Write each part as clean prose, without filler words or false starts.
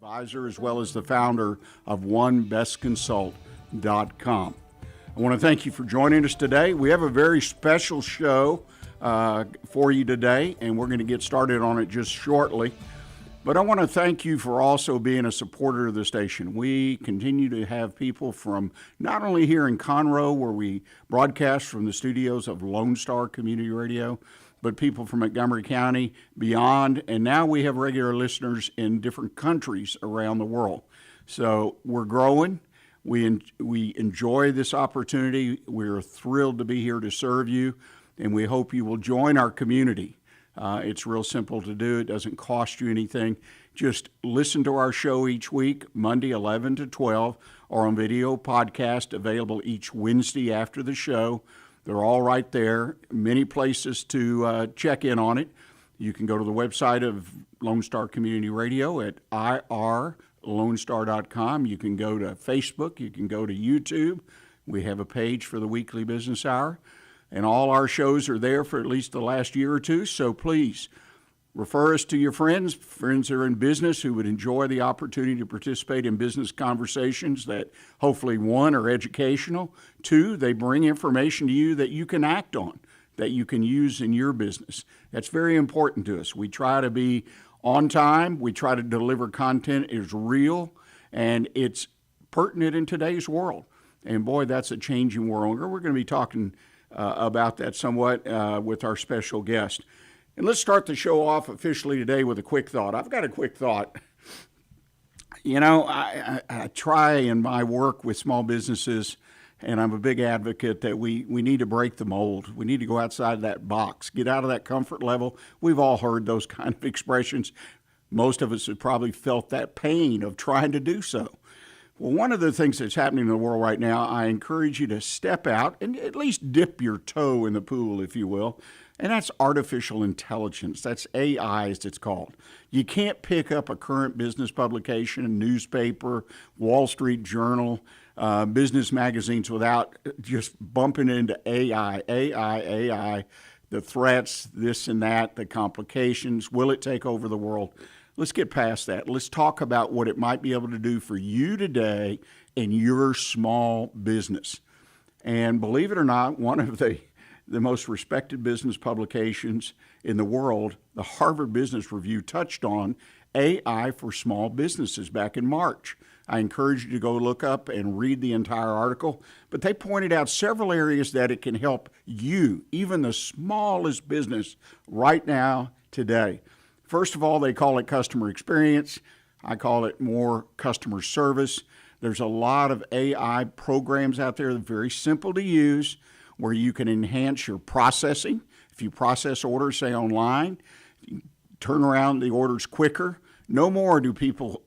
advisor, as well as the founder of OneBestConsult.com. I want to thank you for joining us today. We have a very special show for you today, and we're going to get started on it just shortly. But I want to thank you for also being a supporter of the station. We continue to have people from not only here in Conroe, where we broadcast from the studios of Lone Star Community Radio, but people from Montgomery County, beyond, and now we have regular listeners in different countries around the world. So we're growing. We enjoy this opportunity. We're thrilled to be here to serve you, and we hope you will join our community. It's real simple to do. It doesn't cost you anything. Just listen to our show each week, Monday 11 to 12, or on video podcast available each Wednesday after the show. They're all right there. Many places to check in on it. You can go to the website of Lone Star Community Radio at irlonestar.com. You can go to Facebook. You can go to YouTube. We have a page for the Weekly Business Hour. And all our shows are there for at least the last year or two. So please refer us to your friends that are in business who would enjoy the opportunity to participate in business conversations that hopefully, one, are educational, two, they bring information to you that you can act on, that you can use in your business. That's very important to us. We try to be on time. We try to deliver content that is real, and it's pertinent in today's world. And boy, that's a changing world. We're going to be talking about that somewhat with our special guest. And let's start the show off officially today with a quick thought. I've got a quick thought. You know, I try in my work with small businesses, and I'm a big advocate that we need to break the mold. We need to go outside that box, get out of that comfort level. We've all heard those kind of expressions. Most of us have probably felt that pain of trying to do so. Well, one of the things that's happening in the world right now, I encourage you to step out and at least dip your toe in the pool, if you will, and that's artificial intelligence. That's AI, as it's called. You can't pick up a current business publication, a newspaper, Wall Street Journal, business magazines without just bumping into AI, the threats, this and that, the complications. Will it take over the world? Let's get past that. Let's talk about what it might be able to do for you today in your small business. And believe it or not, one of the most respected business publications in the world, the Harvard Business Review, touched on AI for small businesses back in March. I encourage you to go look up and read the entire article, but they pointed out several areas that it can help you, even the smallest business, right now, today. First of all, they call it customer experience. I call it more customer service. There's a lot of AI programs out there that are very simple to use, where you can enhance your processing. If you process orders, say online, you turn around the orders quicker. No more do people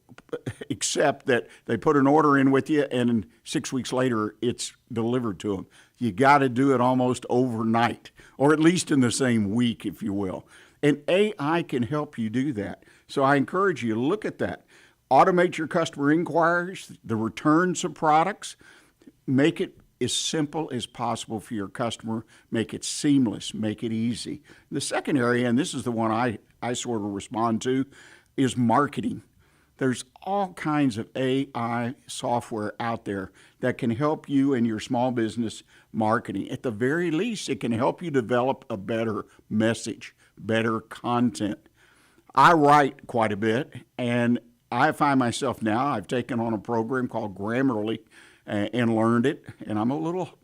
accept that they put an order in with you and 6 weeks later it's delivered to them. You got to do it almost overnight, or at least in the same week, if you will. And AI can help you do that. So I encourage you to look at that. Automate your customer inquiries, the returns of products. Make it as simple as possible for your customer. Make it seamless. Make it easy. The second area, and this is the one I sort of respond to, is marketing. There's all kinds of AI software out there that can help you in your small business marketing. At the very least, it can help you develop a better message, better content. I write quite a bit, and I find myself now, I've taken on a program called Grammarly and learned it, and I'm a little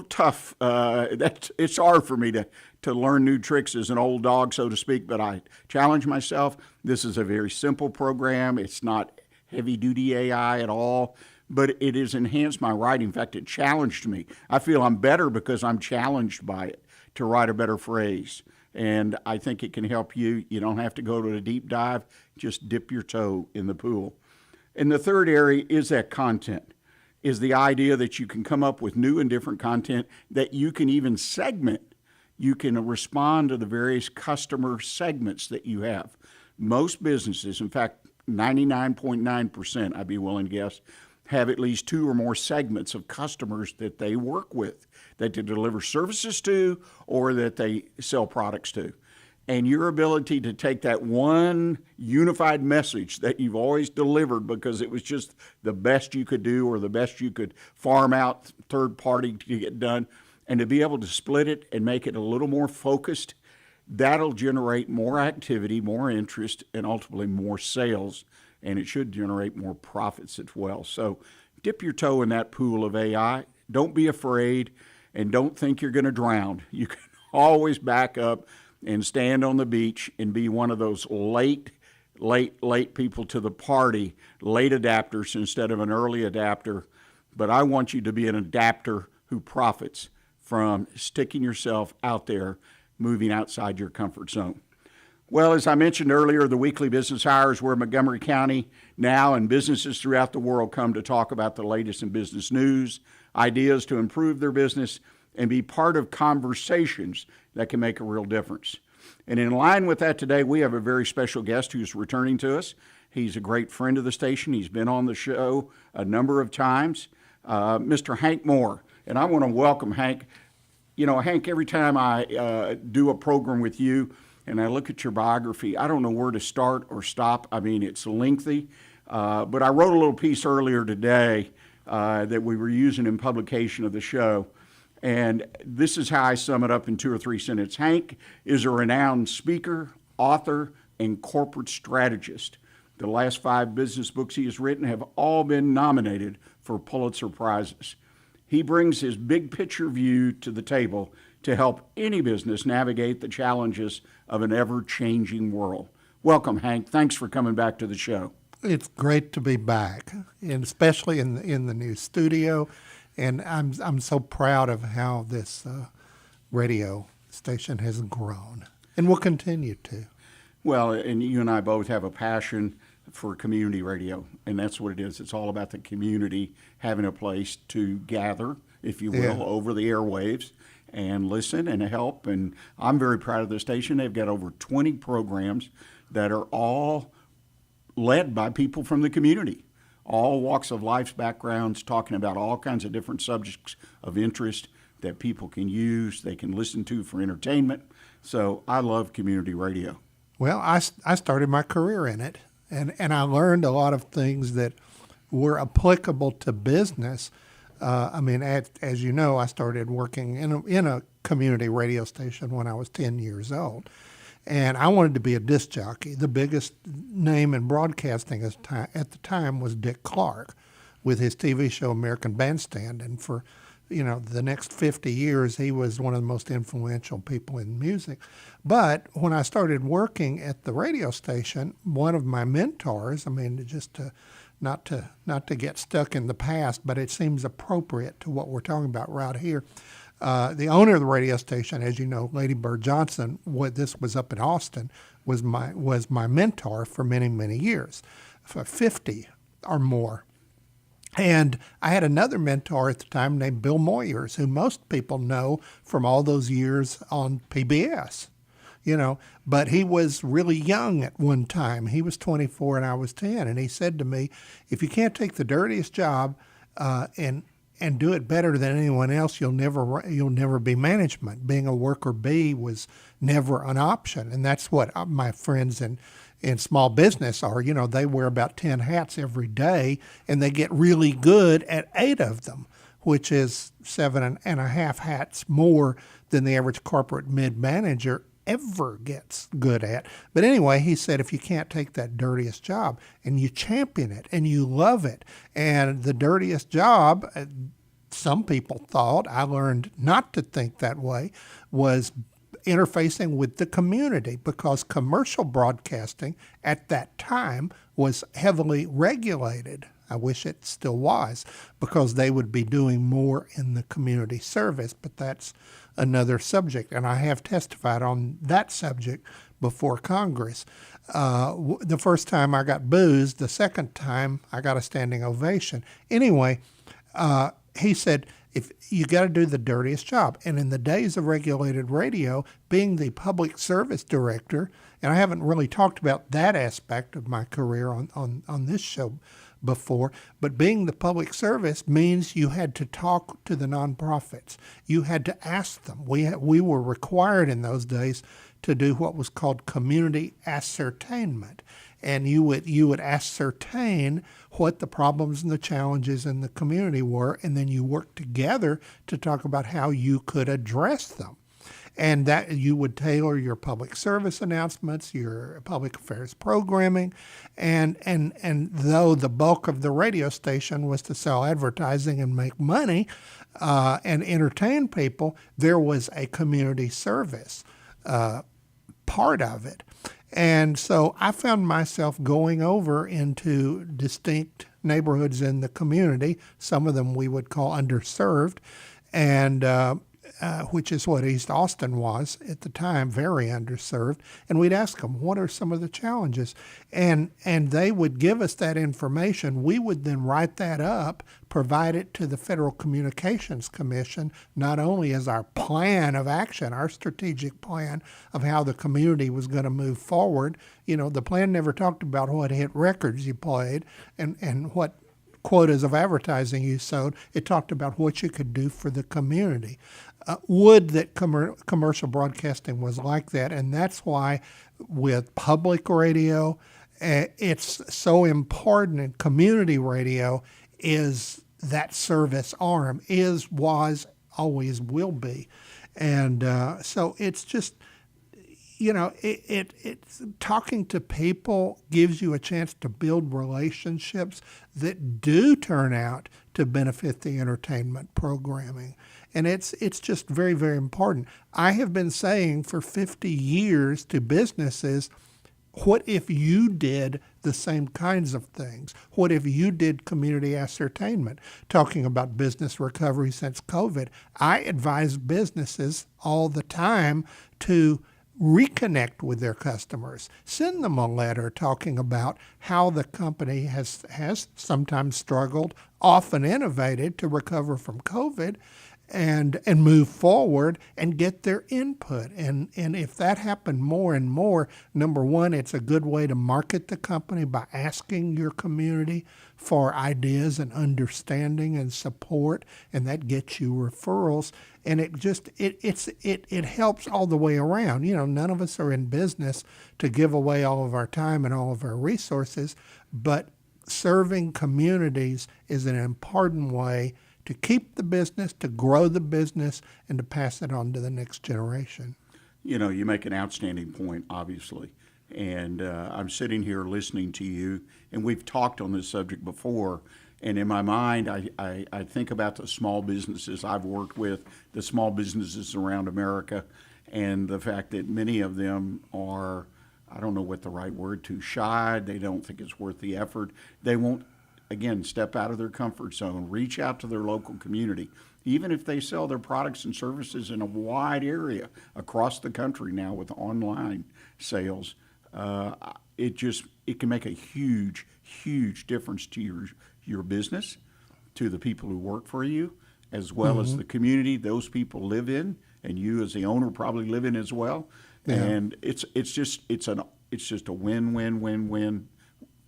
tough. It's hard for me to learn new tricks as an old dog, so to speak, but I challenge myself. This is a very simple program. It's not heavy-duty AI at all, but it has enhanced my writing. In fact, it challenged me. I feel I'm better because I'm challenged by it to write a better phrase. And I think it can help you. You don't have to go to a deep dive. Just dip your toe in the pool. And the third area is that content, is the idea that you can come up with new and different content that you can even segment. You can respond to the various customer segments that you have. Most businesses, in fact, 99.9%, I'd be willing to guess, have at least two or more segments of customers that they work with, that they deliver services to or that they sell products to. and your ability to take that one unified message that you've always delivered because it was just the best you could do or the best you could farm out third party to get done, and to be able to split it and make it a little more focused, that'll generate more activity, more interest, and ultimately more sales, and it should generate more profits as well. So dip your toe in that pool of AI. Don't be afraid, and don't think you're going to drown. You can always back up and stand on the beach and be one of those late people to the party, late adapters instead of an early adapter. But I want you to be an adapter who profits from sticking yourself out there, moving outside your comfort zone. Well, as I mentioned earlier, the Weekly Business Hour is where Montgomery County now and businesses throughout the world come to talk about the latest in business news, ideas to improve their business, and be part of conversations that can make a real difference. And in line with that today, we have a very special guest who's returning to us. He's a great friend of the station. He's been on the show a number of times, Mr. Hank Moore. And I want to welcome Hank. You know, Hank, every time I do a program with you and I look at your biography, I don't know where to start or stop. I mean, it's lengthy. But I wrote a little piece earlier today that we were using in publication of the show. And this is how I sum it up in 2 or 3 sentences. Hank is a renowned speaker, author, and corporate strategist. The last 5 business books he has written have all been nominated for Pulitzer Prizes. He brings his big picture view to the table to help any business navigate the challenges of an ever-changing world. Welcome, Hank. Thanks for coming back to the show. It's great to be back, and especially in the new studio. And I'm so proud of how this radio station has grown and will continue to. Well, and you and I both have a passion for community radio, and that's what it is. It's all about the community having a place to gather, if you will, over the airwaves and listen and help. And I'm very proud of the station. They've got over 20 programs that are all led by people from the community. All walks of life's backgrounds, talking about all kinds of different subjects of interest that people can use, they can listen to for entertainment. So I love community radio. Well, I started my career in it, and I learned a lot of things that were applicable to business. I mean, as you know, I started working in a community radio station when I was 10 years old. And I wanted to be a disc jockey. The biggest name in broadcasting at the time was Dick Clark with his TV show American Bandstand. And for, the next 50 years, he was one of the most influential people in music. But when I started working at the radio station, one of my mentors, not to get stuck in the past, but it seems appropriate to what we're talking about right here. The owner of the radio station, as you know, Lady Bird Johnson, this was up in Austin, was my mentor for many, many years, for 50 or more. And I had another mentor at the time named Bill Moyers, who most people know from all those years on PBS, but he was really young at one time. He was 24 and I was 10. And he said to me, if you can't take the dirtiest job and do it better than anyone else, you'll never be management. Being a worker bee was never an option, and that's what my friends in small business are. They wear about 10 hats every day, and they get really good at 8 of them, which is 7.5 hats more than the average corporate mid-manager ever gets good at. But anyway, he said, if you can't take that dirtiest job and you champion it and you love it, and the dirtiest job, some people thought, I learned not to think that way, was interfacing with the community, because commercial broadcasting at that time was heavily regulated. I wish it still was, because they would be doing more in the community service, but that's another subject, and I have testified on that subject before Congress. The first time I got boozed, the second time I got a standing ovation. Anyway, he said, if you got to do the dirtiest job. And in the days of regulated radio, being the public service director, and I haven't really talked about that aspect of my career on this show before, but being the public service means you had to talk to the nonprofits. You had to ask them. We were required in those days to do what was called community ascertainment. And you would ascertain what the problems and the challenges in the community were, and then you work together to talk about how you could address them. And that you would tailor your public service announcements, your public affairs programming, and though the bulk of the radio station was to sell advertising and make money and entertain people, there was a community service part of it. And so I found myself going over into distinct neighborhoods in the community, some of them we would call underserved, and which is what East Austin was at the time, very underserved. And we'd ask them, what are some of the challenges? And they would give us that information. We would then write that up, provide it to the Federal Communications Commission, not only as our plan of action, our strategic plan of how the community was going to move forward. You know, the plan never talked about what hit records you played and what quotas of advertising you sold. It talked about what you could do for the community. Would that commercial broadcasting was like that, and that's why with public radio, it's so important, and community radio is that service arm, was, always will be. And so it's just, you know, it's talking to people gives you a chance to build relationships that do turn out to benefit the entertainment programming. And it's just very, very important. I have been saying for 50 years to businesses, what if you did the same kinds of things? What if you did community ascertainment? Talking about business recovery since COVID, I advise businesses all the time to reconnect with their customers. Send them a letter talking about how the company has sometimes struggled, often innovated to recover from COVID, and move forward and get their input. And if that happened more and more, number one, it's a good way to market the company by asking your community for ideas and understanding and support, and that gets you referrals. And it helps all the way around. You know, none of us are in business to give away all of our time and all of our resources, but serving communities is an important way to keep the business, to grow the business, and to pass it on to the next generation. You know, you make an outstanding point, obviously. And I'm sitting here listening to you, and we've talked on this subject before. And in my mind, I think about the small businesses I've worked with, the small businesses around America, and the fact that many of them are, I don't know what the right word, too shy. They don't think it's worth the effort. They won't, again, step out of their comfort zone, reach out to their local community. Even if they sell their products and services in a wide area across the country now with online sales, it can make a huge, huge difference to your business, to the people who work for you, as well as the community those people live in, and you as the owner probably live in as well. Yeah. And it's just a win-win-win-win.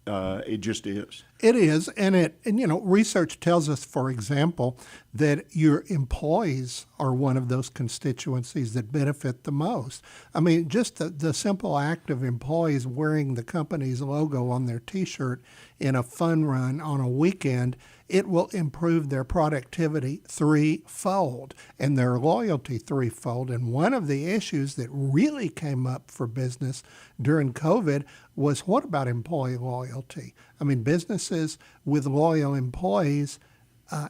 It just is. It is, and you know, research tells us, for example, that your employees are one of those constituencies that benefit the most. I mean, just the simple act of employees wearing the company's logo on their T-shirt in a fun run on a weekend, it will improve their productivity threefold and their loyalty threefold. And one of the issues that really came up for business during COVID was, what about employee loyalty? I mean, businesses with loyal employees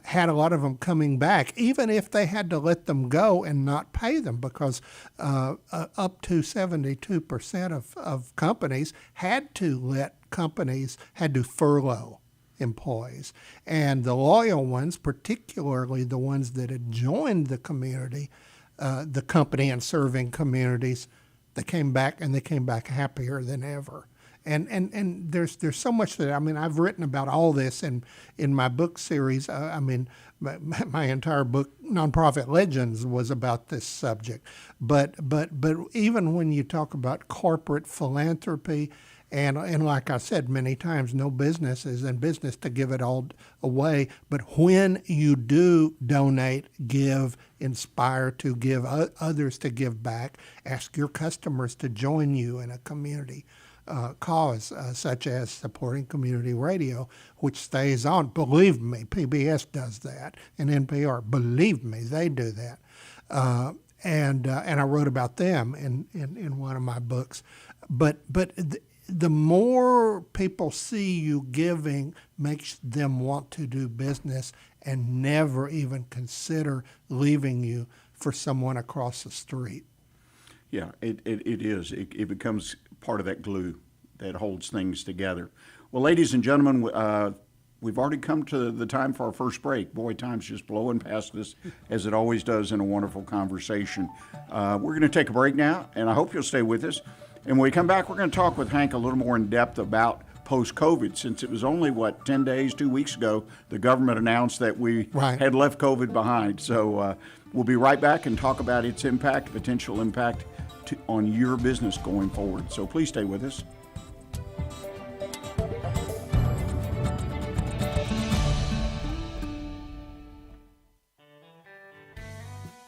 had a lot of them coming back, even if they had to let them go and not pay them, because up to 72% of companies had to furlough employees. And the loyal ones, particularly the ones that had joined the community, the company and serving communities, they came back, and they came back happier than ever. And there's so much that, I mean, I've written about all this in my book series. I mean, my entire book, Nonprofit Legends, was about this subject. But even when you talk about corporate philanthropy And like I said many times, no business is in business to give it all away. But when you do donate, give, inspire to give, others to give back, ask your customers to join you in a community cause, such as supporting community radio, which stays on. Believe me, PBS does that, and NPR. Believe me, they do that. And I wrote about them in one of my books. But the more people see you giving makes them want to do business and never even consider leaving you for someone across the street. Yeah, it is. It becomes part of that glue that holds things together. Well, ladies and gentlemen, we've already come to the time for our first break. Boy, time's just blowing past us, as it always does in a wonderful conversation. We're going to take a break now, and I hope you'll stay with us. And when we come back, we're going to talk with Hank a little more in depth about post-COVID, since it was only, 10 days, 2 weeks ago, the government announced that we had left COVID behind. So we'll be right back and talk about its impact, potential impact on your business going forward. So please stay with us.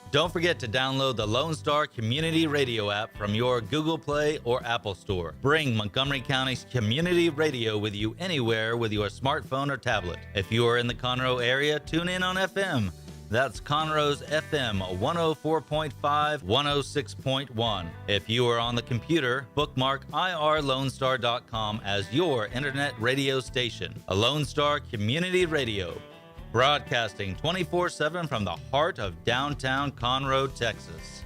Don't forget to download the Lone Star Community Radio app from your Google Play or Apple Store. Bring Montgomery County's community radio with you anywhere with your smartphone or tablet. If you are in the Conroe area, tune in on FM. That's Conroe's FM 104.5, 106.1. If you are on the computer, bookmark irlonestar.com as your internet radio station. A Lone Star Community Radio, broadcasting 24/7 from the heart of downtown Conroe, Texas.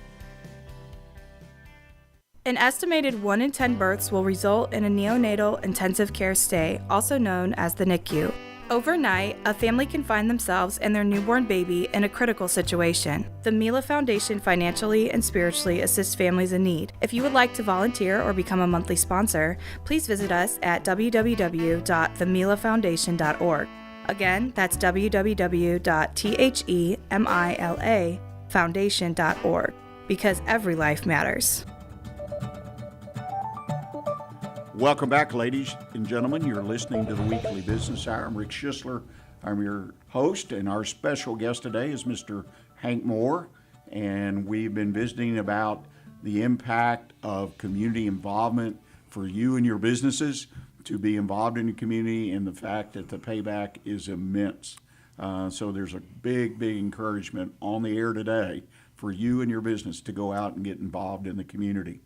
An estimated 1 in 10 births will result in a neonatal intensive care stay, also known as the NICU. Overnight, a family can find themselves and their newborn baby in a critical situation. The Mila Foundation financially and spiritually assists families in need. If you would like to volunteer or become a monthly sponsor, please visit us at www.themilafoundation.org. Again, that's www.themilafoundation.org, because every life matters. Welcome back, ladies and gentlemen. You're listening to the Weekly Business Hour. I'm Rick Schissler. I'm your host, and our special guest today is Mr. Hank Moore, and we've been visiting about the impact of community involvement for you and your businesses to be involved in the community, and the fact that the payback is immense. So there's a big encouragement on the air today for you and your business to go out and get involved in the community.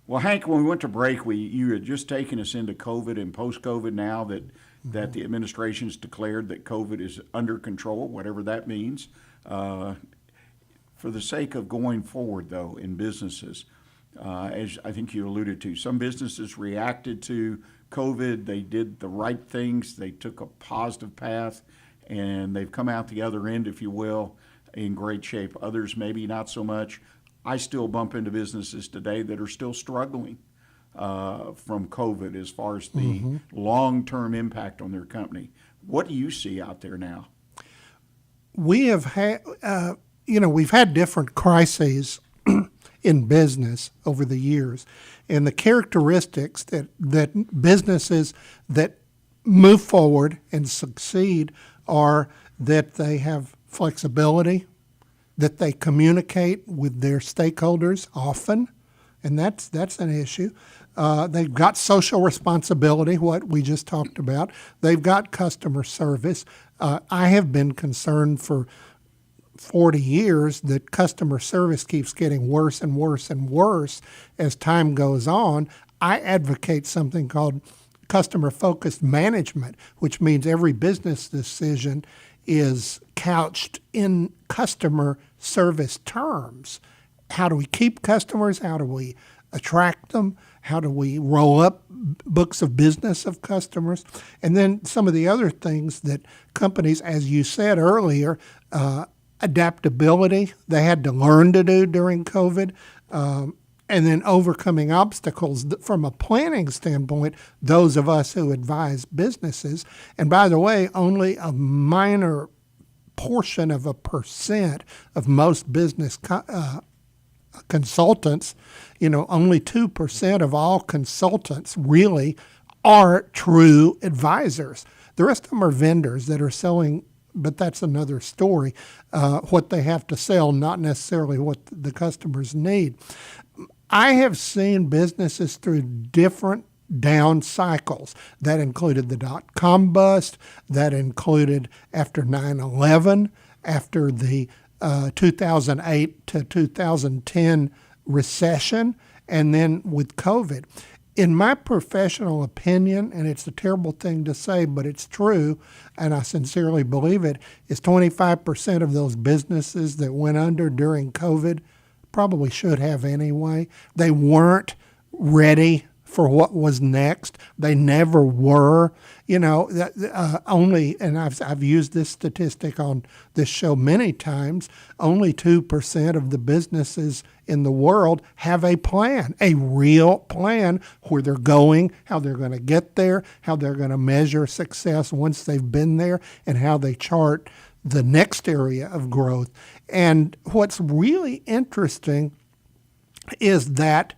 Well, Hank, when we went to break, you had just taken us into COVID and post-COVID now that the administration's declared that COVID is under control, whatever that means. For the sake of going forward, though, in businesses, as I think you alluded to, some businesses reacted to COVID. They did the right things. They took a positive path, and they've come out the other end, if you will, in great shape. Others maybe not so much. I still bump into businesses today that are still struggling from COVID as far as the long-term impact on their company. What do you see out there now? We have had, we've had different crises in business over the years, and the characteristics that businesses that move forward and succeed are that they have flexibility, that they communicate with their stakeholders often, and that's an issue. They've got social responsibility, what we just talked about. They've got customer service. I have been concerned for 40 years that customer service keeps getting worse and worse and worse as time goes on. I advocate something called customer-focused management, which means every business decision is couched in customer service terms. How do we keep customers? How do we attract them? How do we roll up books of business of customers? And then some of the other things that companies, as you said earlier, adaptability, they had to learn to do during COVID, and then overcoming obstacles from a planning standpoint, those of us who advise businesses. And by the way, only a minor portion of a percent of most business consultants, only 2% of all consultants really are true advisors. The rest of them are vendors that are selling, but that's another story, what they have to sell, not necessarily what the customers need. I have seen businesses through different down cycles. That included the dot-com bust, that included after 9/11, after the 2008 to 2010 recession, and then with COVID. In my professional opinion, and it's a terrible thing to say, but it's true, and I sincerely believe it, is 25% of those businesses that went under during COVID probably should have anyway. They weren't ready for what was next. They never were. Only, and I've used this statistic on this show many times, only 2% of the businesses in the world have a plan, a real plan, where they're going, how they're going to get there, how they're going to measure success once they've been there, and how they chart the next area of growth. And what's really interesting is that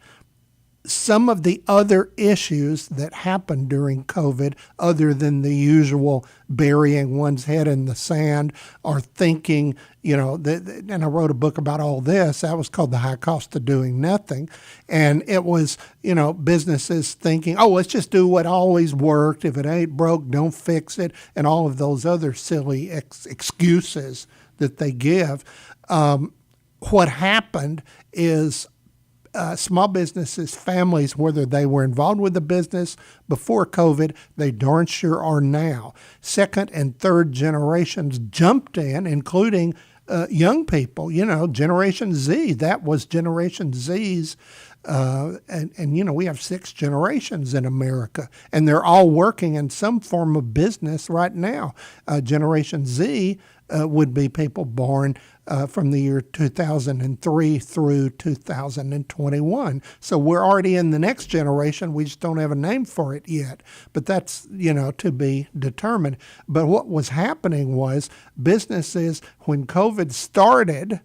some of the other issues that happened during COVID, other than the usual burying one's head in the sand or thinking, and I wrote a book about all this, that was called The High Cost of Doing Nothing. And it was, businesses thinking, oh, let's just do what always worked. If it ain't broke, don't fix it. And all of those other silly excuses that they give. What happened is small businesses, families, whether they were involved with the business before COVID, they darn sure are now. Second and third generations jumped in, including young people, Generation Z. That was Generation Z's. And we have 6 generations in America, and they're all working in some form of business right now. Generation Z would be people born from the year 2003 through 2021. So we're already in the next generation. We just don't have a name for it yet. But that's, to be determined. But what was happening was businesses, when COVID started,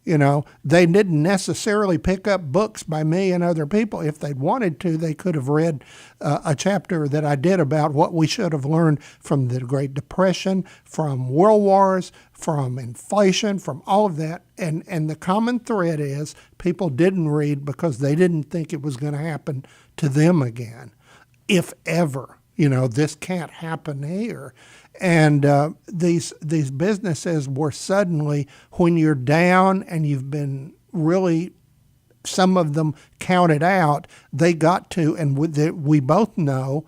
they didn't necessarily pick up books by me and other people. If they'd wanted to, they could have read a chapter that I did about what we should have learned from the Great Depression, from world wars, from inflation, from all of that. And the common thread is people didn't read because they didn't think it was going to happen to them again, if ever. This can't happen here. And these businesses were suddenly, when you're down and you've been really, some of them counted out, they got to, and we both know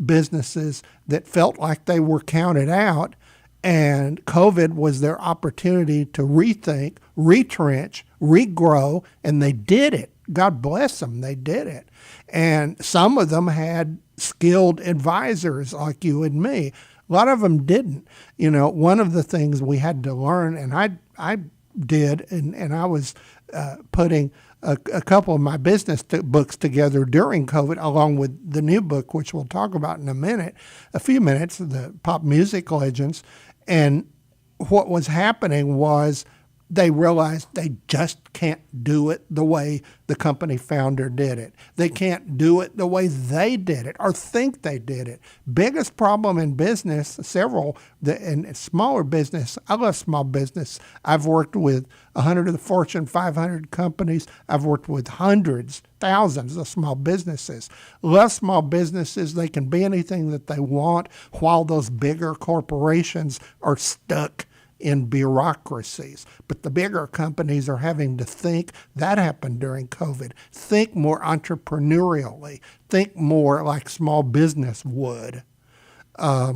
businesses that felt like they were counted out, and COVID was their opportunity to rethink, retrench, regrow, and they did it. God bless them, they did it. And some of them had skilled advisors like you and me. A lot of them didn't. One of the things we had to learn, and I did, and I was putting a couple of my business books together during COVID, along with the new book, which we'll talk about in a few minutes, the Pop Music Legends. And what was happening was they realized they just can't do it the way the company founder did it. They can't do it the way they did it or think they did it. Biggest problem in business, and smaller business, I love small business. I've worked with 100 of the Fortune 500 companies. I've worked with hundreds, thousands of small businesses. Love small businesses. They can be anything that they want, while those bigger corporations are stuck in bureaucracies. But the bigger companies are having to think. That happened during COVID. Think more entrepreneurially. Think more like small business would. I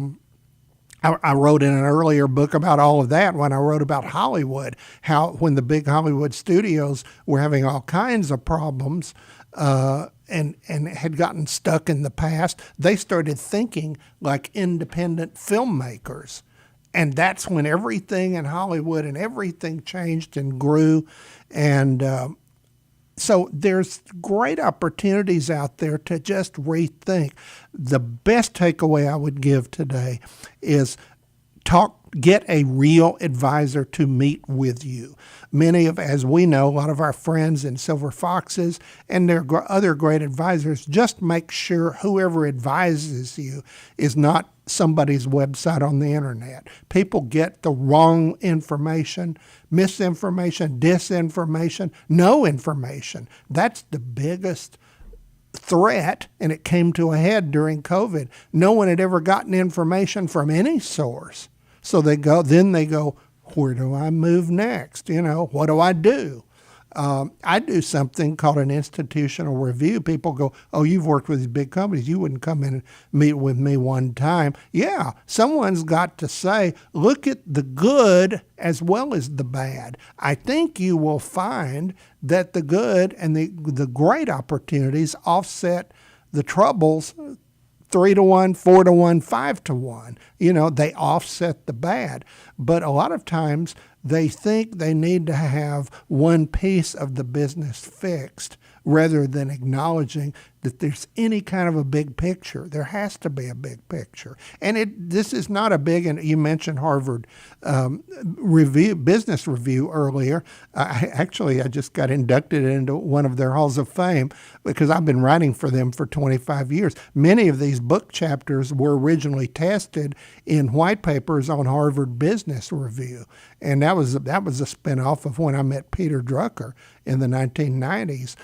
wrote in an earlier book about all of that when I wrote about Hollywood, how when the big Hollywood studios were having all kinds of problems and had gotten stuck in the past, they started thinking like independent filmmakers. And that's when everything in Hollywood and everything changed and grew. And so there's great opportunities out there to just rethink. The best takeaway I would give today is talk get a real advisor to meet with you. Many of, as we know, a lot of our friends in Silver Foxes and their other great advisors, just make sure whoever advises you is not somebody's website on the internet. People get the wrong information, misinformation, disinformation, no information. That's the biggest threat, and it came to a head during COVID. No one had ever gotten information from any source. So they go, where do I move next? What do I do? I do something called an institutional review. People go, oh, you've worked with these big companies. You wouldn't come in and meet with me one time. Yeah, someone's got to say, look at the good as well as the bad. I think you will find that the good and the great opportunities offset the troubles 3-to-1, 4-to-1, 5-to-1. They offset the bad. But a lot of times they think they need to have one piece of the business fixed rather than acknowledging that there's any kind of a big picture. There has to be a big picture. And this is not a big, and you mentioned Harvard Business Review earlier. I just got inducted into one of their halls of fame because I've been writing for them for 25 years. Many of these book chapters were originally tested in white papers on Harvard Business Review. And that was a spinoff of when I met Peter Drucker in the 1990s,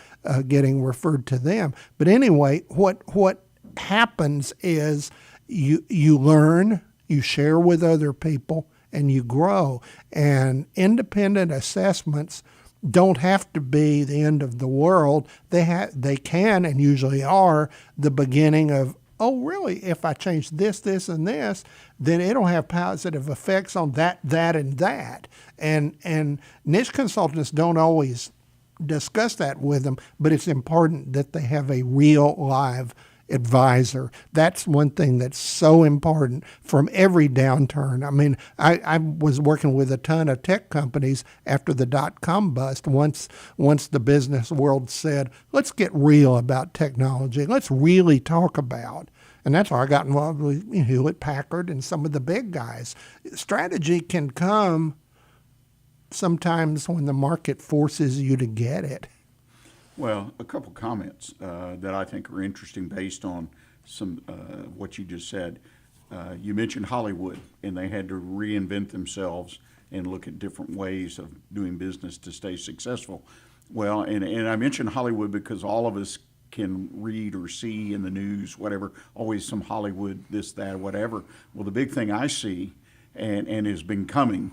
getting referred to them. But anyway, what happens is you learn, you share with other people, and you grow. And independent assessments don't have to be the end of the world. They can and usually are the beginning of, oh, really, if I change this, this, and this, then it'll have positive effects on that, and that. And niche consultants don't always discuss that with them, but it's important that they have a real live advisor. That's one thing that's so important from every downturn. I mean, I was working with a ton of tech companies after the dot-com bust. Once the business world said, let's get real about technology. Let's really talk about. And that's how I got involved with Hewlett-Packard and some of the big guys. Strategy can come sometimes when the market forces you to get it. Well, a couple comments that I think are interesting based on some what you just said. You mentioned Hollywood, and they had to reinvent themselves and look at different ways of doing business to stay successful. Well, and I mentioned Hollywood because all of us can read or see in the news, whatever, always some Hollywood, this, that, whatever. Well, the big thing I see and has been coming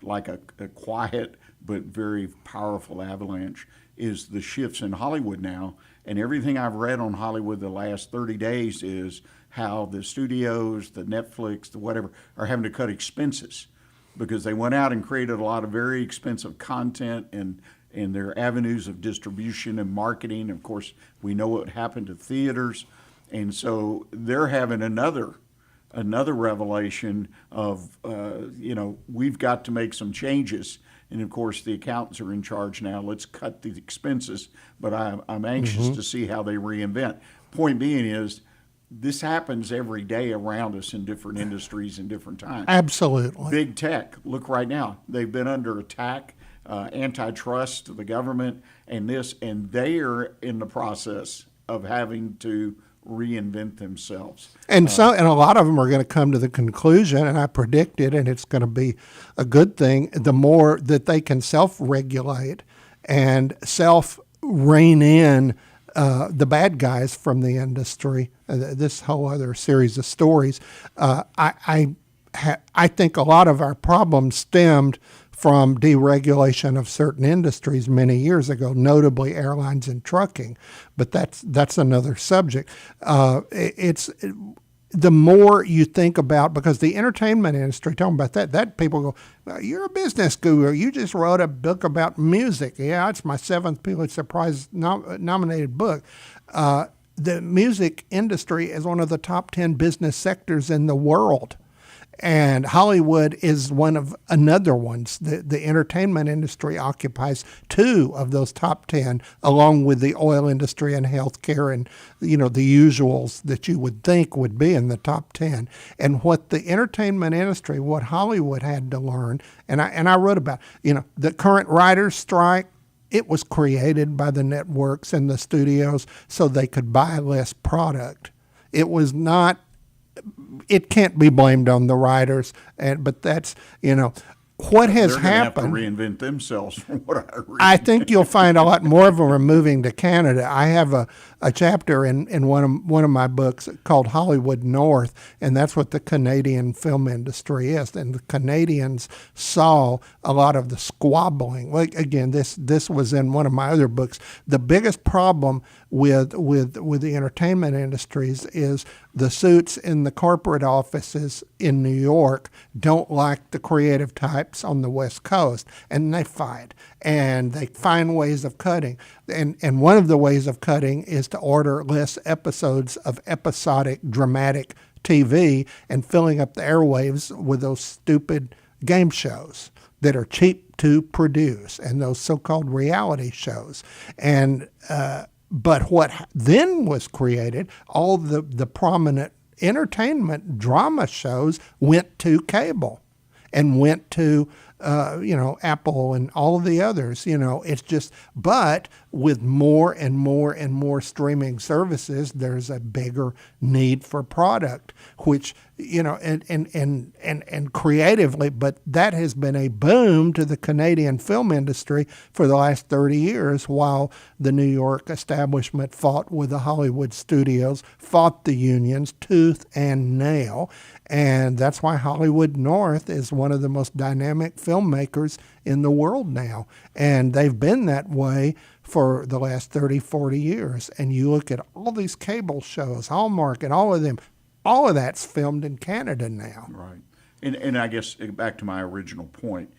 like a quiet but very powerful avalanche is the shifts in Hollywood now. And everything I've read on Hollywood the last 30 days is how the studios, the Netflix, the whatever, are having to cut expenses because they went out and created a lot of very expensive content and their avenues of distribution and marketing. Of course, we know what happened to theaters. And so they're having another revelation of, we've got to make some changes. And of course, the accountants are in charge now. Let's cut the expenses. But I'm anxious to see how they reinvent. Point being is, this happens every day around us in different industries and different times. Absolutely. Big tech, look right now. They've been under attack, antitrust, the government, and they are in the process of having to reinvent themselves. And a lot of them are going to come to the conclusion, and I predict it, and it's going to be a good thing, the more that they can self-regulate and self-rein in the bad guys from the industry. This whole other series of stories. I think a lot of our problems stemmed from deregulation of certain industries many years ago, notably airlines and trucking. But that's another subject. It's the more you think about, because the entertainment industry, talking about that people go, well, you're a business guru. You just wrote a book about music. Yeah, it's my 7th Pulitzer Prize nominated book. The music industry is one of the top 10 business sectors in the world. And Hollywood is one of another ones. The entertainment industry occupies 2 of those top 10, along with the oil industry and healthcare and, the usuals that you would think would be in the top 10. And what the entertainment industry, what Hollywood had to learn, and I wrote about, the current writers' strike, it was created by the networks and the studios so they could buy less product. It was not, it can't be blamed on the writers, but that's, what has They're gonna happened. have to reinvent themselves from what I read. I think you'll find a lot more of them are moving to Canada. I have a chapter in one of my books called Hollywood North, and that's what the Canadian film industry is. And the Canadians saw a lot of the squabbling. Like again, this was in one of my other books. The biggest problem with the entertainment industries is the suits in the corporate offices in New York don't like the creative types on the West Coast, and they fight, and they find ways of cutting. And one of the ways of cutting is to order less episodes of episodic dramatic TV and filling up the airwaves with those stupid game shows that are cheap to produce and those so-called reality shows. And but what then was created, all the prominent entertainment drama shows went to cable and went to, Apple and all of the others. It's just, but with more and more and more streaming services, there's a bigger need for product, which, and creatively, but that has been a boom to the Canadian film industry for the last 30 years, while the New York establishment fought with the Hollywood studios, fought the unions tooth and nail. And that's why Hollywood North is one of the most dynamic filmmakers in the world now. And they've been that way for the last 30, 40 years. And you look at all these cable shows, Hallmark and all of them, all of that's filmed in Canada now. Right. And I guess back to my original point,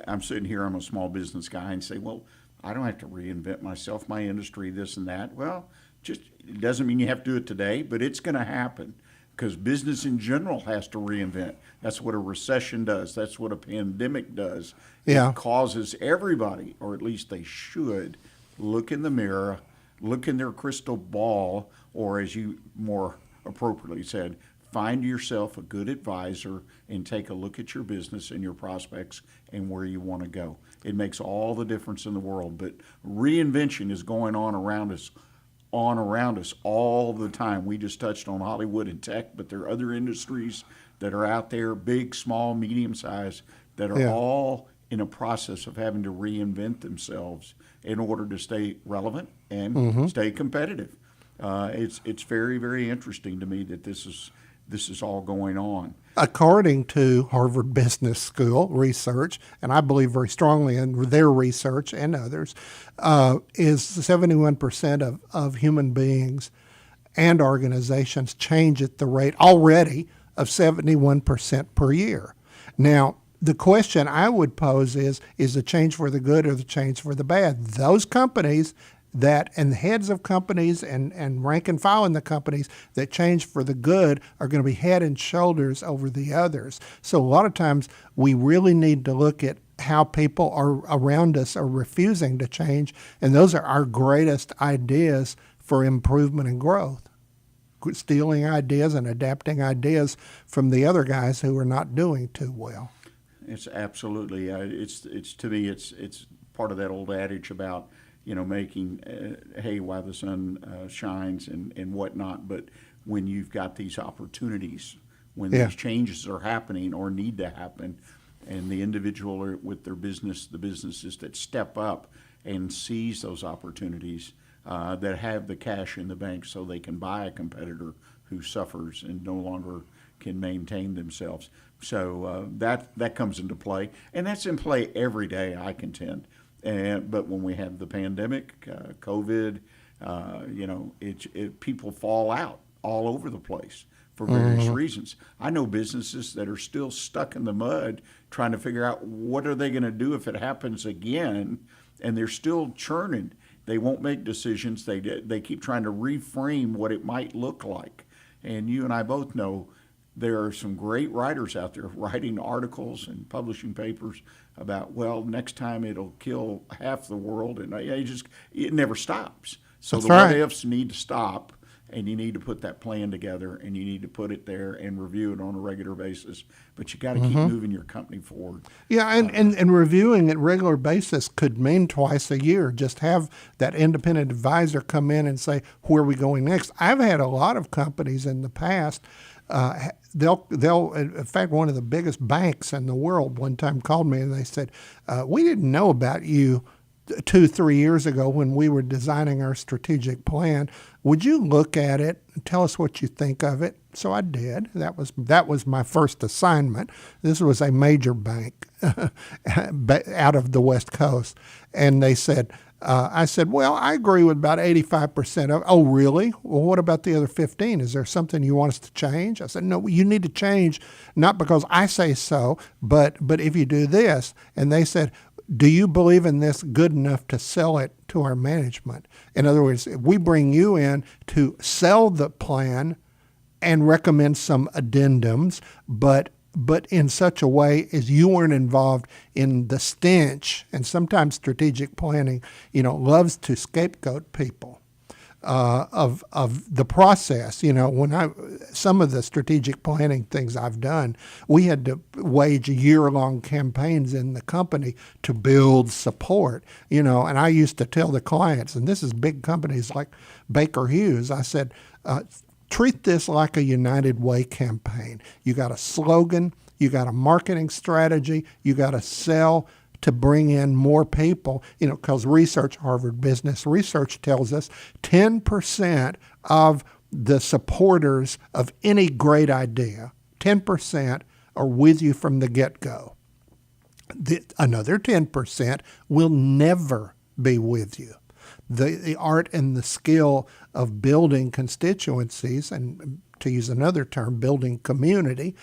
I'm sitting here, I'm a small business guy, and say, well, I don't have to reinvent myself, my industry, this and that. Well, it doesn't mean you have to do it today, but it's going to happen. Because business in general has to reinvent. That's what a recession does. That's what a pandemic does. Yeah. It causes everybody, or at least they should, look in the mirror, look in their crystal ball, or as you more appropriately said, find yourself a good advisor and take a look at your business and your prospects and where you want to go. It makes all the difference in the world. But reinvention is going on around us all the time. We just touched on Hollywood and tech, but there are other industries that are out there, big, small, medium size, that are all in a process of having to reinvent themselves in order to stay relevant and stay competitive. It's very, very interesting to me that this is all going on. According to Harvard Business School research, and I believe very strongly in their research and others, is 71% of human beings and organizations change at the rate already of 71% per year. Now, the question I would pose is the change for the good or the change for the bad? Those companies and the heads of companies and rank and file in the companies that change for the good are going to be head and shoulders over the others. So a lot of times we really need to look at how people around us are refusing to change, and those are our greatest ideas for improvement and growth. Stealing ideas and adapting ideas from the other guys who are not doing too well. It's absolutely, it's to me, it's part of that old adage about making hay while the sun shines and whatnot. But when you've got these opportunities, when these changes are happening or need to happen, and the individual are with their business, the businesses that step up and seize those opportunities, that have the cash in the bank so they can buy a competitor who suffers and no longer can maintain themselves. So that comes into play, and that's in play every day, I contend. But when we have the pandemic, COVID, people fall out all over the place for various reasons. I know businesses that are still stuck in the mud trying to figure out what are they going to do if it happens again, and they're still churning. They won't make decisions. They keep trying to reframe what it might look like. And you and I both know there are some great writers out there writing articles and publishing papers about, well, next time it'll kill half the world, and it never stops. So That's the what right. ifs need to stop, and you need to put that plan together, and you need to put it there and review it on a regular basis. But you got to keep moving your company forward. Yeah, and reviewing at regular basis could mean twice a year. Just have that independent advisor come in and say, where are we going next? I've had a lot of companies in the past. They'll in fact, one of the biggest banks in the world one time called me and they said, we didn't know about you 2-3 years ago when we were designing our strategic plan. Would you look at it and tell us what you think of it? So I did. That was my first assignment. This was a major bank out of the West Coast. And they said, I said, well, I agree with about 85% of it. Oh, really? Well, what about the other 15? Is there something you want us to change? I said, no, you need to change, not because I say so, but if you do this. And they said, do you believe in this good enough to sell it to our management? In other words, if we bring you in to sell the plan and recommend some addendums, but in such a way as you weren't involved in the stench. And sometimes strategic planning, loves to scapegoat people of the process. Some of the strategic planning things I've done, we had to wage year-long campaigns in the company to build support. And I used to tell the clients, and this is big companies like Baker Hughes, I said, treat this like a United Way campaign. You got a slogan, you got a marketing strategy, you got to sell to bring in more people, because Harvard Business Research tells us 10% of the supporters of any great idea, 10% are with you from the get-go. Another 10% will never be with you. The art and the skill of building constituencies, and to use another term, building community,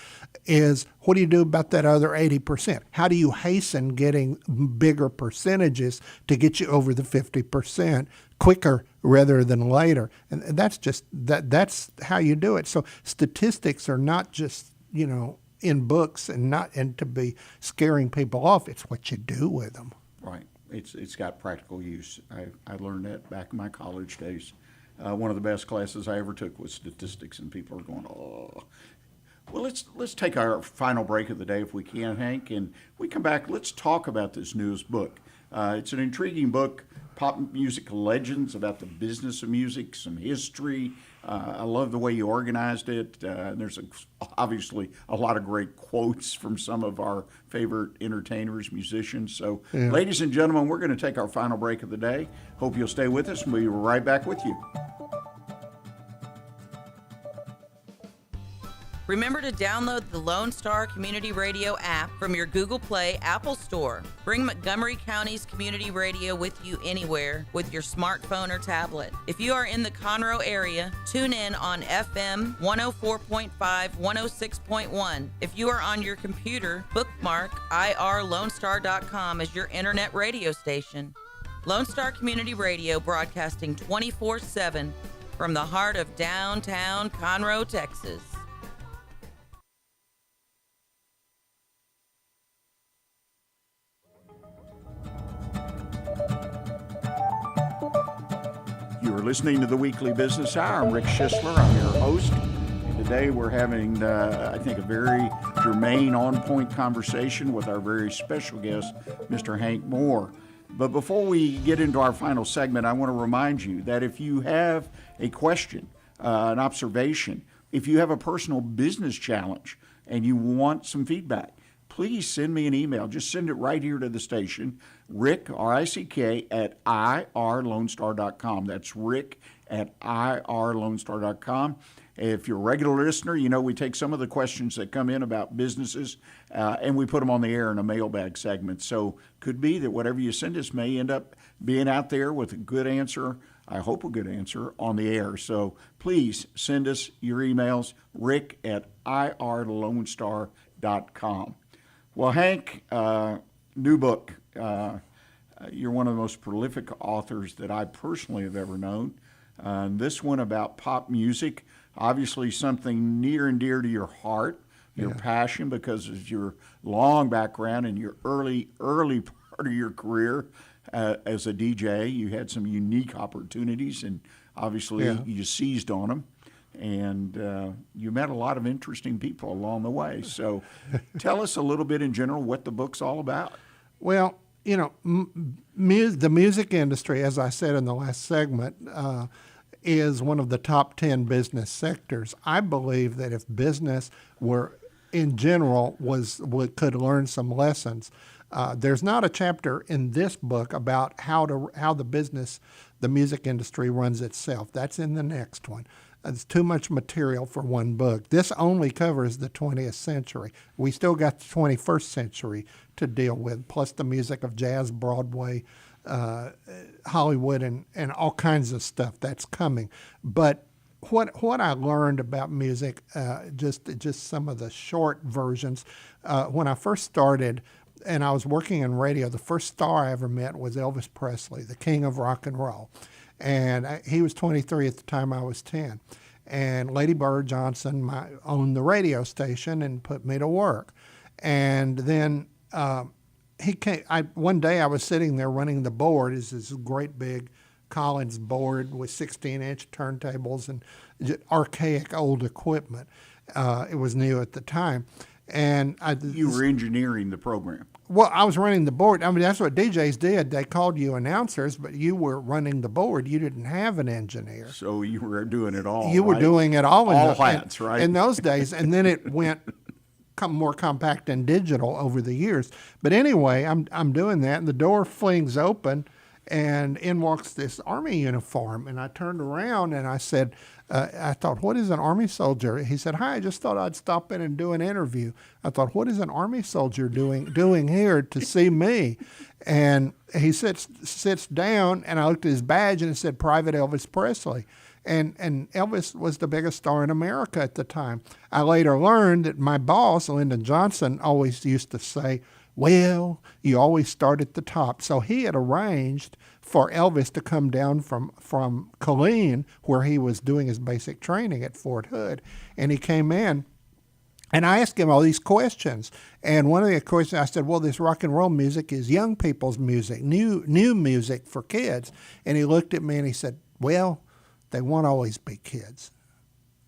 is what do you do about that other 80%? How do you hasten getting bigger percentages to get you over the 50% quicker rather than later? And that's just that's how you do it. So statistics are not just, in books and to be scaring people off. It's what you do with them. Right. It's got practical use. I learned that back in my college days. One of the best classes I ever took was statistics, and people are going, oh. Well, let's take our final break of the day if we can, Hank, and we come back. Let's talk about this newest book. It's an intriguing book, Pop Music Legends, about the business of music, some history. I love the way you organized it. There's obviously a lot of great quotes from some of our favorite entertainers, musicians. So, Ladies and gentlemen, we're going to take our final break of the day. Hope you'll stay with us, and we'll be right back with you. Remember to download the Lone Star Community Radio app from your Google Play Apple Store. Bring Montgomery County's community radio with you anywhere with your smartphone or tablet. If you are in the Conroe area, tune in on FM 104.5, 106.1. If you are on your computer, bookmark irlonestar.com as your internet radio station. Lone Star Community Radio, broadcasting 24/7 from the heart of downtown Conroe, Texas. You're listening to the Weekly Business Hour. I'm Rick Schissler. I'm your host. And today we're having, I think, a very germane, on-point conversation with our very special guest, Mr. Hank Moore. But before we get into our final segment, I want to remind you that if you have a question, an observation, if you have a personal business challenge and you want some feedback, please send me an email. Just send it right here to the station, Rick, R-I-C-K, at irlonestar.com. That's Rick at irlonestar.com. If you're a regular listener, we take some of the questions that come in about businesses and we put them on the air in a mailbag segment. So could be that whatever you send us may end up being out there with a good answer, I hope a good answer, on the air. So please send us your emails, Rick at irlonestar.com. Well, Hank, new book. You're one of the most prolific authors that I personally have ever known. This one about pop music. obviously something near and dear to your heart, your passion, because of your long background and your early part of your career as a DJ. You had some unique opportunities, and obviously you seized on them. And you met a lot of interesting people along the way. So tell us a little bit in general what the book's all about. Well, you know, the music industry, as I said in the last segment, is one of the top 10 business sectors. I believe that if business were, in general, could learn some lessons, there's not a chapter in this book about how the music industry runs itself. That's in the next one. It's too much material for one book. This only covers the 20th century. We still got the 21st century to deal with, plus the music of jazz, Broadway, Hollywood, and all kinds of stuff that's coming. But what I learned about music, just some of the short versions, when I first started, and I was working in radio, the first star I ever met was Elvis Presley, the king of rock and roll. And he was 23 at the time I was 10. And Lady Bird Johnson owned the radio station and put me to work. And then he came. One day I was sitting there running the board. It's this great big Collins board with 16-inch turntables and archaic old equipment. It was new at the time. And you were engineering the program. Well, I was running the board. I mean, that's what DJs did. They called you announcers, but you were running the board. You didn't have an engineer. So you were doing it all. You were doing it all. All hats, right? In those days. And then it went more compact and digital over the years. But anyway, I'm doing that, and the door flings open, and in walks this Army uniform. And I turned around, and I said, I thought, what is an Army soldier? He said, hi, I just thought I'd stop in and do an interview. I thought, what is an Army soldier doing here to see me? And he sits down, and I looked at his badge, and it said Private Elvis Presley. And Elvis was the biggest star in America at the time. I later learned that my boss, Lyndon Johnson, always used to say, well, you always start at the top. So he had arranged for Elvis to come down from Killeen, where he was doing his basic training at Fort Hood. And he came in, and I asked him all these questions. And one of the questions I said, well, this rock and roll music is young people's music, new music for kids. And he looked at me and he said, well, they won't always be kids.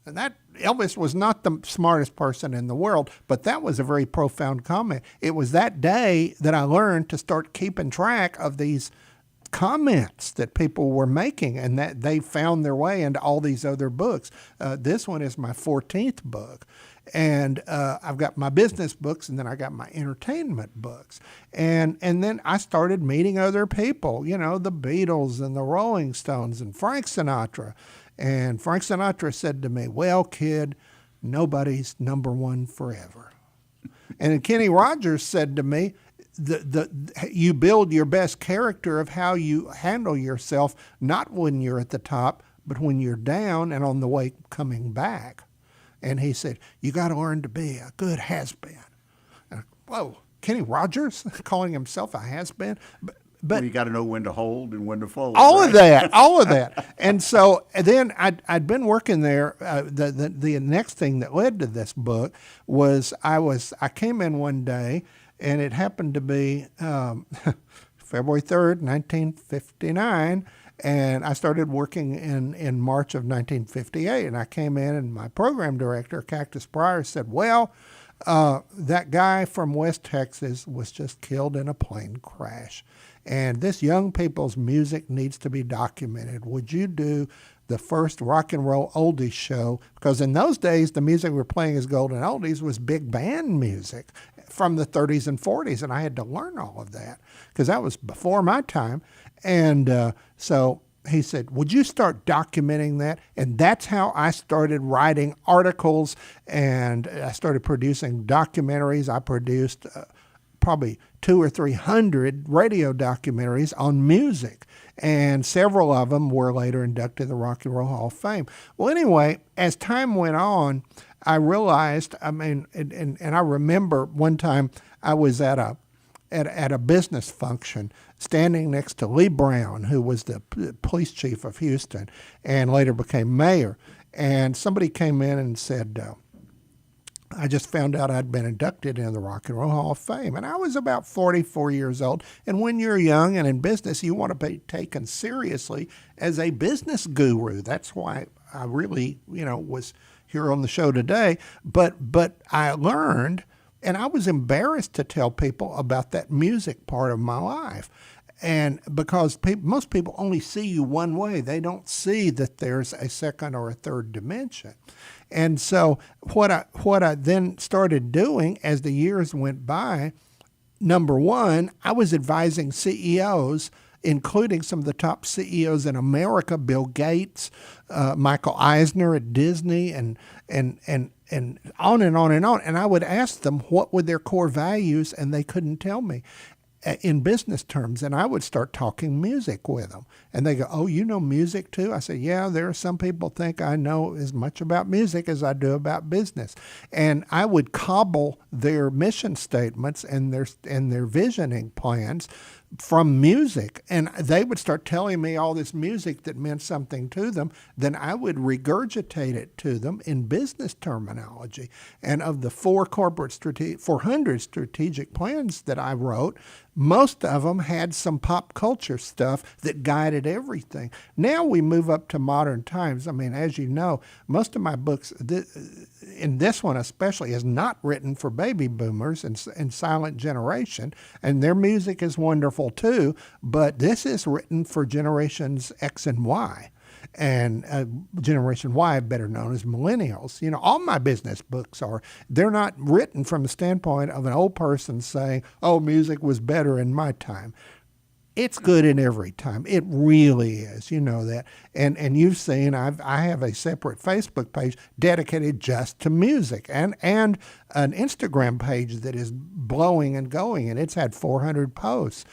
And that Elvis was not the smartest person in the world, but that was a very profound comment. It was that day that I learned to start keeping track of these comments that people were making, and that they found their way into all these other books. This one is my 14th book. And I've got my business books, and then I got my entertainment books. And then I started meeting other people, you know, the Beatles and the Rolling Stones and Frank Sinatra. And Frank Sinatra said to me, well, kid, nobody's number one forever. And then Kenny Rogers said to me, you build your best character of how you handle yourself, not when you're at the top, but when you're down and on the way coming back. And he said, you got to learn to be a good has-been. Whoa, Kenny Rogers calling himself a has-been? But you got to know when to hold and when to fold. all right? of that. And so then I'd been working there. The next thing that led to this book was I came in one day, and it happened to be February 3rd, 1959, and I started working in March of 1958. And I came in, and my program director, Cactus Pryor, said, well, that guy from West Texas was just killed in a plane crash. And this young people's music needs to be documented. Would you do the first rock and roll oldies show? Because in those days, the music we were playing as golden oldies was big band music from the 30s and 40s. And I had to learn all of that because that was before my time. And so he said, would you start documenting that? And that's how I started writing articles, and I started producing documentaries. I produced probably 200 or 300 radio documentaries on music, and several of them were later inducted to the Rock and Roll Hall of Fame. Well, anyway, as time went on, I realized, and I remember one time I was at a business function standing next to Lee Brown, who was the police chief of Houston and later became mayor. And somebody came in and said, I just found out I'd been inducted into the Rock and Roll Hall of Fame. And I was about 44 years old. And when you're young and in business, you want to be taken seriously as a business guru. That's why I really, was here on the show today. But I learned, and I was embarrassed to tell people about that music part of my life. And because most people only see you one way, they don't see that there's a second or a third dimension. And so what I then started doing as the years went by, number one, I was advising CEOs, including some of the top CEOs in America, Bill Gates, Michael Eisner at Disney, and on and on and on. And I would ask them what were their core values, and they couldn't tell me in business terms. And I would start talking music with them. And they go, oh, you know music too? I say, yeah, there are some people think I know as much about music as I do about business. And I would cobble their mission statements and their visioning plans from music. And they would start telling me all this music that meant something to them. Then I would regurgitate it to them in business terminology. And of the 400 strategic plans that I wrote, most of them had some pop culture stuff that guided everything. Now we move up to modern times. I mean, as you know, most of my books, and this one especially, is not written for baby boomers and silent generation, and their music is wonderful too, but this is written for generations X and Y. And Generation Y, better known as millennials. All my business books they're not written from the standpoint of an old person saying, oh, music was better in my time. It's good in every time. It really is. You know that. And you've seen, I have a separate Facebook page dedicated just to music and an Instagram page that is blowing and going, and it's had 400 posts.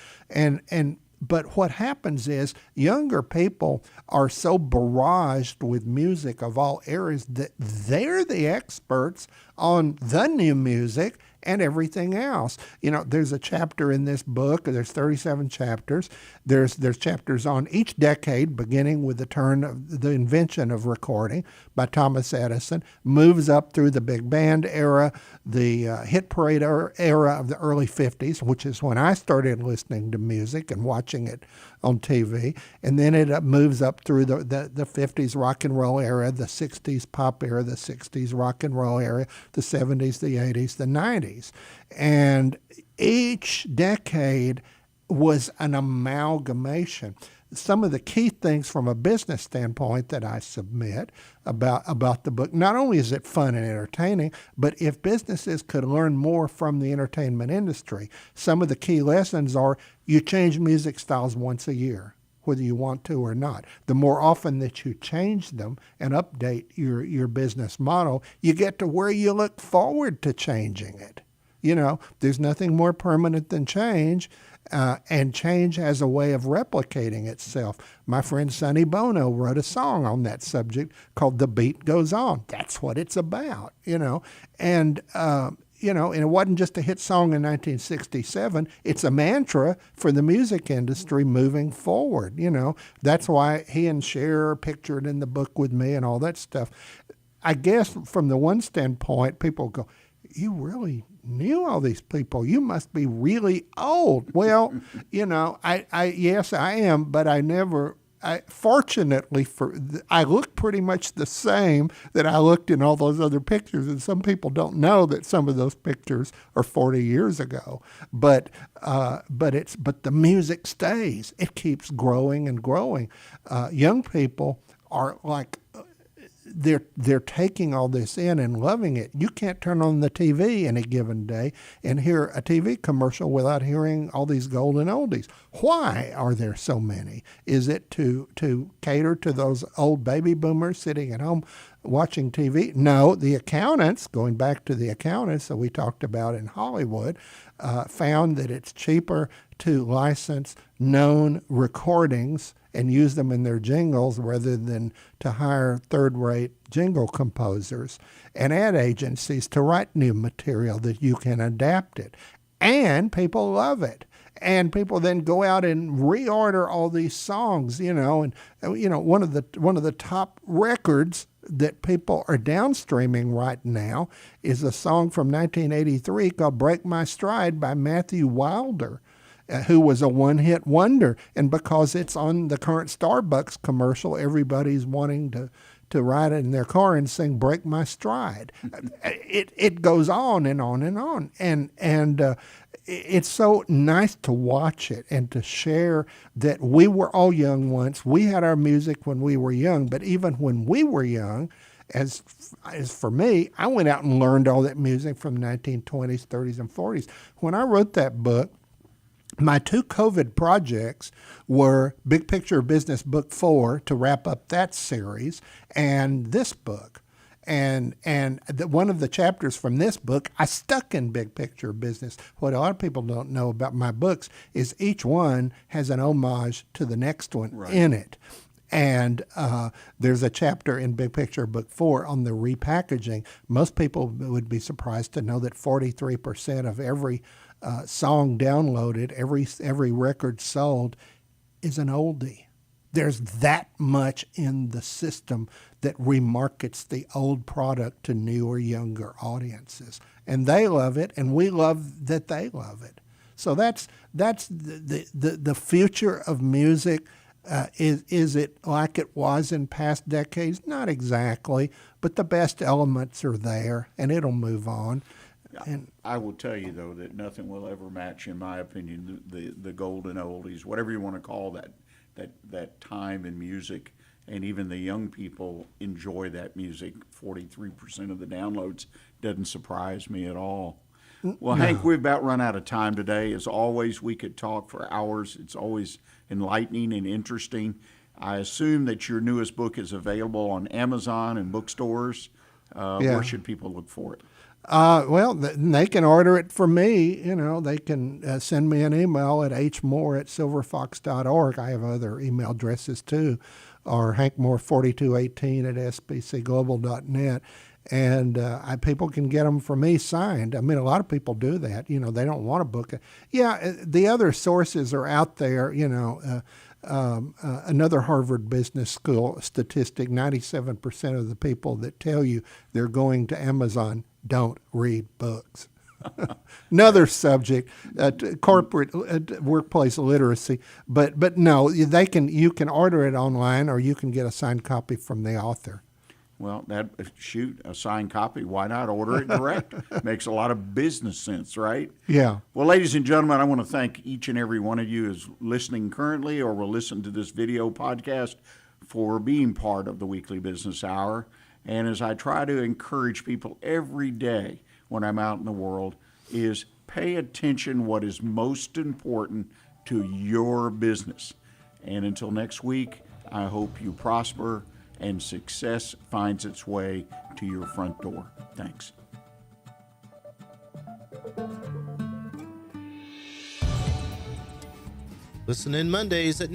But what happens is younger people are so barraged with music of all eras that they're the experts on the new music and everything else. There's a chapter in this book. There's 37 chapters. There's chapters on each decade, beginning with the invention of recording by Thomas Edison, moves up through the big band era, the hit parade era of the early 50s, which is when I started listening to music and watching it on TV, and then it moves up through the 50s rock and roll era, the 60s pop era, the 60s rock and roll era, the 70s, the 80s, the 90s. And each decade was an amalgamation. Some of the key things from a business standpoint that I submit about the book, not only is it fun and entertaining, but if businesses could learn more from the entertainment industry, some of the key lessons are you change music styles once a year, whether you want to or not. The more often that you change them and update your business model, you get to where you look forward to changing it. There's nothing more permanent than change. And change has a way of replicating itself. My friend Sonny Bono wrote a song on that subject called "The Beat Goes On." That's what it's about, And it wasn't just a hit song in 1967. It's a mantra for the music industry moving forward. That's why he and Cher are pictured in the book with me and all that stuff. I guess from the one standpoint, people go, "You really knew all these people. You must be really old." Well, yes, I am, but fortunately I look pretty much the same that I looked in all those other pictures. And some people don't know that some of those pictures are 40 years ago. But the music stays. It keeps growing and growing. Young people are like, they're taking all this in and loving it. You can't turn on the TV any given day and hear a TV commercial without hearing all these golden oldies. Why are there so many? Is it to cater to those old baby boomers sitting at home watching TV? No, the accountants, going back to the accountants that we talked about in Hollywood, found that it's cheaper to license known recordings and use them in their jingles rather than to hire third-rate jingle composers and ad agencies to write new material that you can adapt it. And people love it. and people then go out and reorder all these songs, and one of the top records that people are downstreaming right now is a song from 1983 called "Break My Stride" by Matthew Wilder, who was a one-hit wonder. And because it's on the current Starbucks commercial, everybody's wanting to ride in their car and sing "Break My Stride." It goes on and on and on. And it's so nice to watch it and to share that we were all young once. We had our music when we were young, but even when we were young, as for me, I went out and learned all that music from the 1920s, 30s, and 40s. When I wrote that book, my two COVID projects were Big Picture Business Book 4 to wrap up that series, and this book. And one of the chapters from this book, I stuck in Big Picture Business. What a lot of people don't know about my books is each one has an homage to the next one in it. And there's a chapter in Big Picture Book 4 on the repackaging. Most people would be surprised to know that 43% of every song downloaded, every record sold, is an oldie. There's that much in the system that remarkets the old product to newer, younger audiences. And they love it, and we love that they love it. So that's the future of music. Is it like it was in past decades? Not exactly, but the best elements are there, and it'll move on. And I will tell you, though, that nothing will ever match, in my opinion, the golden oldies, whatever you want to call that time in music. And even the young people enjoy that music. 43% of the downloads doesn't surprise me at all. Well, no. Hank, we've about run out of time today. As always, we could talk for hours. It's always enlightening and interesting. I assume that your newest book is available on Amazon and bookstores. Where should people look for it? Well, they can order it from me. They can send me an email at hmoore@silverfox.org. I have other email addresses too, or hankmoore4218 at sbcglobal.net. And people can get them from me signed. I mean, a lot of people do that. They don't want to book it. Yeah, the other sources are out there. Another Harvard Business School statistic, 97% of the people that tell you they're going to Amazon don't read books. Another subject, corporate workplace literacy. But no, you can order it online, or you can get a signed copy from the author. Well, a signed copy. Why not order it direct? Makes a lot of business sense, right? Yeah. Well, ladies and gentlemen, I want to thank each and every one of you who's listening currently or will listen to this video podcast for being part of the Weekly Business Hour. And as I try to encourage people every day when I'm out in the world, is pay attention what is most important to your business. And until next week, I hope you prosper and success finds its way to your front door. Thanks. Listen in Mondays at